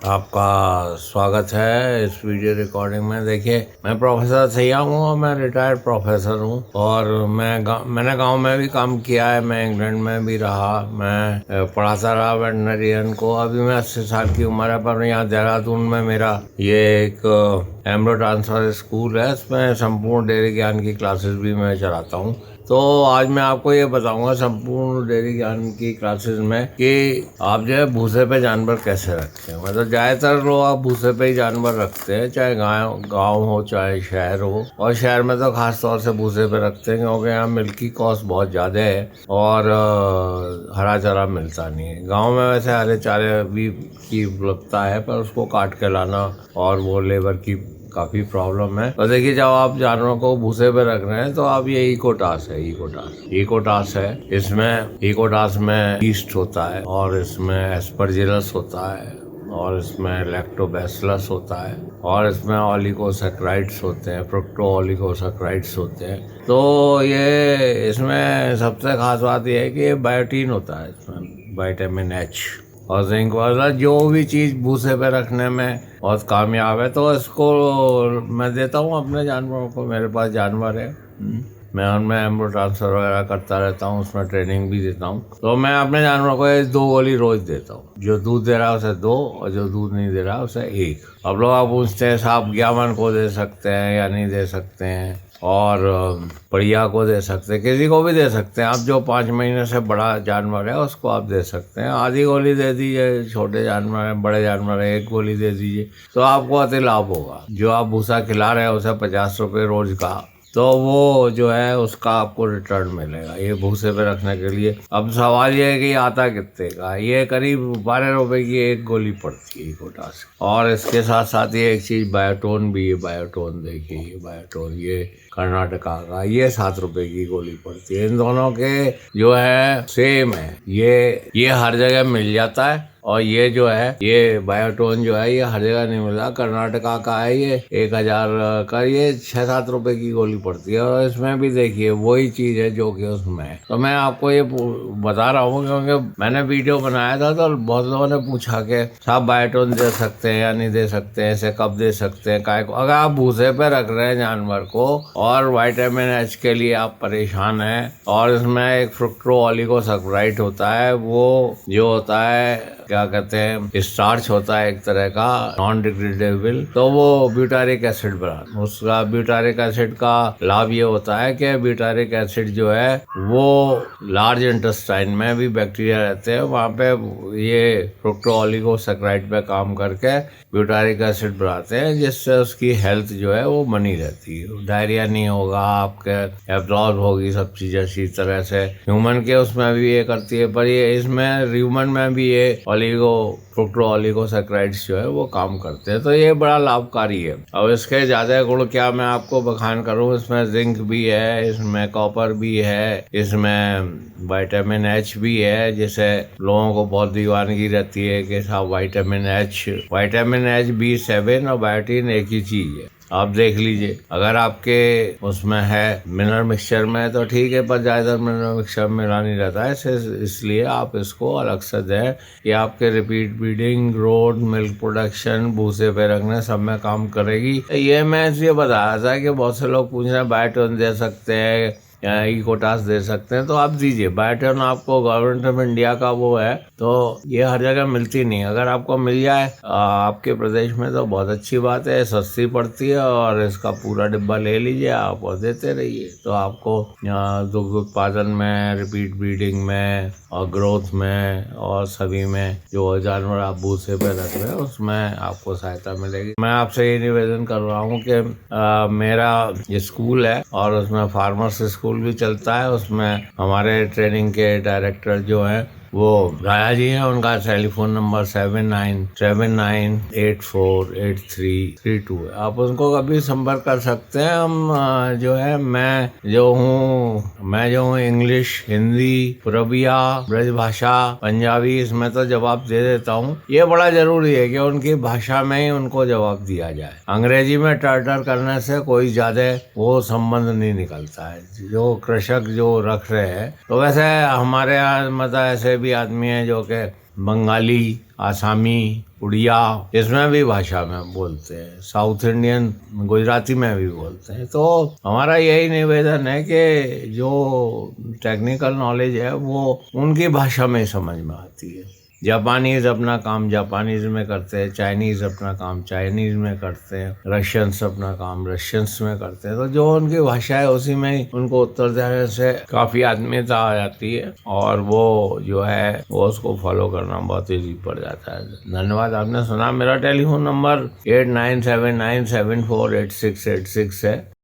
आपका स्वागत है इस वीडियो रिकॉर्डिंग में। देखिए, मैं प्रोफेसर सैया हूँ और मैं रिटायर्ड प्रोफेसर हूँ और मैंने गांव में भी काम किया है। मैं इंग्लैंड में भी रहा। मैं पढ़ाता रहा वेटनरियन को। अभी मैं 80 साल की उम्र है, पर यहाँ देहरादून में मेरा ये एक एम्ब्रो ट्रांसफर स्कूल है। इसमें संपूर्ण डेयरी ज्ञान की क्लासेस भी मैं चलाता हूँ। तो आज मैं आपको ये बताऊंगा संपूर्ण डेयरी ज्ञान की क्लासेस में कि आप जो है भूसे पे जानवर कैसे रखते हैं। मतलब ज्यादातर लोग आप भूसे पे ही जानवर रखते हैं, चाहे गाँव हो चाहे शहर हो। और शहर में तो खास तौर से भूसे पे रखते हैं क्योंकि यहाँ मिल्क की कॉस्ट बहुत ज्यादा है और हरा चारा मिलता नहीं है। गाँव में वैसे हरे चारे भी की उपलब्धता है, पर उसको काट के लाना और वो लेबर की काफी प्रॉब्लम है। और देखिए, जब आप जानवरों को भूसे पे रख रहे हैं तो आप ये इकोटास है। इसमें इकोटास में ईस्ट होता है और इसमें एस्परजिलस होता है और इसमें लैक्टोबैसिलस होता है और इसमें ओलिगोसैकेराइड्स होते हैं, फ्रुक्टो ओलिगोसैकेराइड्स होते हैं। तो ये इसमें सबसे खास बात यह है कि ये बायोटीन होता है, इसमें विटामिन एच और जिंक वगैरह। जो भी चीज़ भूसे पे रखने में बहुत कामयाब है, तो इसको मैं देता हूँ अपने जानवरों को। मेरे पास जानवर है, मैं उनमें एम्ब्रो ट्रांसफर वगैरह करता रहता हूँ, उसमें ट्रेनिंग भी देता हूँ। तो मैं अपने जानवरों को 2 गोली रोज देता हूँ। जो दूध दे रहा है उसे 2 और जो दूध नहीं दे रहा है उसे 1। अब लोग आप पूछते हैं साहब ज्ञावन को दे सकते हैं या नहीं दे सकते हैं, और बढ़िया को दे सकते हैं, किसी को भी दे सकते हैं। आप जो 5 महीने से बड़ा जानवर है उसको आप दे सकते हैं। आधी गोली दे दीजिए, छोटे जानवर है, बड़े जानवर है 1 गोली दे दीजिए, तो आपको अति लाभ होगा। जो आप भूसा खिला रहे हैं उसे 50 रुपये रोज का, तो वो जो है उसका आपको रिटर्न मिलेगा ये भूसे पे रखने के लिए। अब सवाल ये है कि आता कितने का। ये करीब 12 रुपए की 1 गोली पड़ती है इकोटास। और इसके साथ साथ ये एक चीज बायोटोन भी है। बायोटोन देखिए, ये बायोटोन ये कर्नाटका का, ये 7 रुपए की गोली पड़ती है। इन दोनों के जो है सेम है, ये हर जगह मिल जाता है। और ये जो है ये बायोटोन जो है ये हर जगह नहीं मिलता। कर्नाटका का है, ये 1000 का, ये 6-7 रुपए की गोली पड़ती है। और इसमें भी देखिए वही चीज है जो कि उसमें है। तो मैं आपको ये बता रहा हूँ क्योंकि मैंने वीडियो बनाया था तो बहुत लोगों ने पूछा कि साहब बायोटोन दे सकते हैं या नहीं दे सकते हैं, इसे कब दे सकते हैं, काय को। अगर आप भूसे पे रख रहे हैं जानवर को और विटामिन एच के लिए आप परेशान हैं, और इसमें एक फ्रुक्टो ओलिगोसैकेराइड होता है, वो जो होता है क्या कहते हैं स्टार्च होता है एक तरह का नॉन डिग्रेडेबल, तो वो ब्यूटारिक एसिड बना। उसका ब्यूटारिक एसिड का लाभ ये होता है कि ब्यूटारिक एसिड जो है वो लार्ज इंटेस्टाइन में भी बैक्टीरिया रहते हैं, वहाँ पे ये फ्रुक्टो ओलिगोसैकेराइड पे काम करके ब्यूटारिक एसिड बनाते हैं, जिससे उसकी हेल्थ जो है वो बनी रहती है। डायरिया नहीं होगा, आपके एब्जॉर्ब होगी सब चीजें अच्छी तरह से। ह्यूमन के उसमें भी ये करती है, पर ये इसमें ह्यूमन में भी ये फ्रुक्टो ओलिगोसैकेराइड्स जो है वो काम करते हैं। तो ये बड़ा लाभकारी है। अब इसके ज्यादा गुण क्या मैं आपको बखान करूं। इसमें जिंक भी है, इसमें कॉपर भी है, इसमें विटामिन एच भी है, जिसे लोगों को बहुत दीवानगी रहती है कि साहब विटामिन एच B7 और बायोटीन एक ही चीज है। आप देख लीजिए, अगर आपके उसमें है मिनरल मिक्सचर में तो ठीक है, पर ज्यादा मिनरल मिक्सचर मिला नहीं रहता है, इसलिए आप इसको अलग से दें कि आपके repeat breeding, growth, milk production, भूसे पे रखने सब में काम करेगी। ये मैं इसलिए बताया था कि बहुत से लोग पूछ रहे हैं बायोटोन दे सकते हैं या इकोटास दे सकते हैं, तो आप दीजिए। बायोटोन आपको गवर्नमेंट ऑफ इंडिया का वो है, तो ये हर जगह मिलती नहीं। अगर आपको मिल जाए आपके प्रदेश में तो बहुत अच्छी बात है, सस्ती पड़ती है, और इसका पूरा डिब्बा ले लीजिए आप और देते रहिए। तो आपको दुग्ध उत्पादन में, रिपीट ब्रीडिंग में और ग्रोथ में और सभी में जो जानवर आप भूसे पे रख रहे हैं उसमें आपको सहायता मिलेगी। मैं आपसे ये निवेदन कर रहा हूँ कि मेरा ये स्कूल है और उसमें फार्मर्स स्कूल भी चलता है। उसमें हमारे ट्रेनिंग के डायरेक्टर जो हैं वो राया जी हैं। उनका टेलीफोन नंबर 7979848332 है। आप उनको कभी संपर्क कर सकते हैं। हम जो है मैं जो हूँ इंग्लिश, हिंदी, पुरबिया, ब्रज भाषा, पंजाबी, इसमें तो जवाब दे देता हूँ। ये बड़ा जरूरी है कि उनकी भाषा में ही उनको जवाब दिया जाए। अंग्रेजी में टर करने से कोई ज्यादा वो संबंध नहीं निकलता है। जो कृषक जो रख रहे हैं, तो वैसे हमारे यहाँ मतलब ऐसे भी आदमी है जो कि बंगाली, आसामी, उड़िया, इसमें भी भाषा में बोलते हैं। साउथ इंडियन गुजराती में भी बोलते हैं। तो हमारा यही निवेदन है कि जो टेक्निकल नॉलेज है वो उनकी भाषा में समझ में आती है। जापानीज अपना काम जापानीज में करते हैं, चाइनीज अपना काम चाइनीज में करते हैं, रशियंस अपना काम रशियंस में करते हैं। तो जो उनकी भाषा है उसी में ही उनको उत्तर देने से काफ़ी आत्मीयता आ जाती है और वो जो है वो उसको फॉलो करना बहुत ईजी पड़ जाता है। धन्यवाद। आपने सुना। मेरा टेलीफोन नंबर 8979748686 है।